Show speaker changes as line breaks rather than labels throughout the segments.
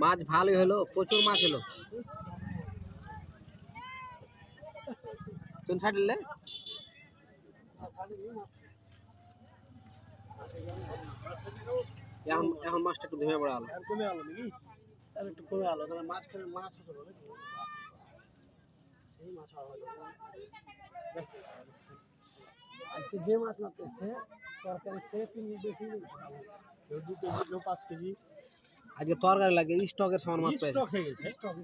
মাছ ভালোই হলো, প্রচুর মাছ হলো। কোন ছাড়লে? এখন মাছটা একটু ধুয়ে পড়া হলো, কমে আলো নাকি? আর একটু কমে আলো, তাহলে মাঝখানে মাছ হলো নাকি? সেই মাছ হলো আজকে যে মাছ মারতেছে তরকারি থেকে 3 বেশি 2 কেজি 5 কেজি আজকে তরকারি লাগে, স্টকের সামান মাছ পেয়েছে। স্টক হয়ে গেছে, স্টক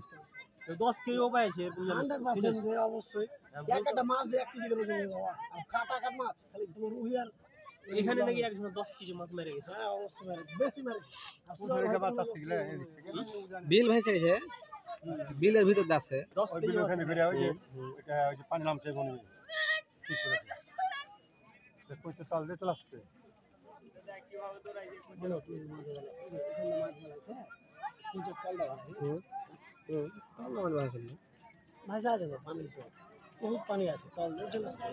10 কেজিও পাইছে এরকম 100% অবশ্যই। একটা মাছ 1 কেজি করে নিয়ে বাবা, আর কাটা কাট মাছ খালি রুই আর এখানে নাকি একজন 10 কেজি মাছ মেরে গেছে। হ্যাঁ অবশ্যই মেরে বেশি মেরেছে। আসলে মাছ আছে গিলা এদিক থেকে বিল ভাইছে গেছে, বিলের ভিতর আছে 10 কেজি বিল ওখানে ঘুরে ওই যে এটা ওই যে পানি নামছে বনি ঠিক করে দেখো তো তাল দিয়ে চলে আসছে কিভাবে দৌড়াই যে বলো তুই মাছ ধরে এখানে মাছ ধরেছে কিন্তু কলটা ভালো তল মাছ ভালো মাছ আছে তো পানি তো বহুত পানি আছে তল দিয়ে চলে আসছে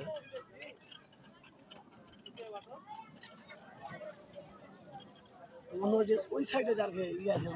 মনে হয় যে ওই সাইডে যার ইয়ে আছে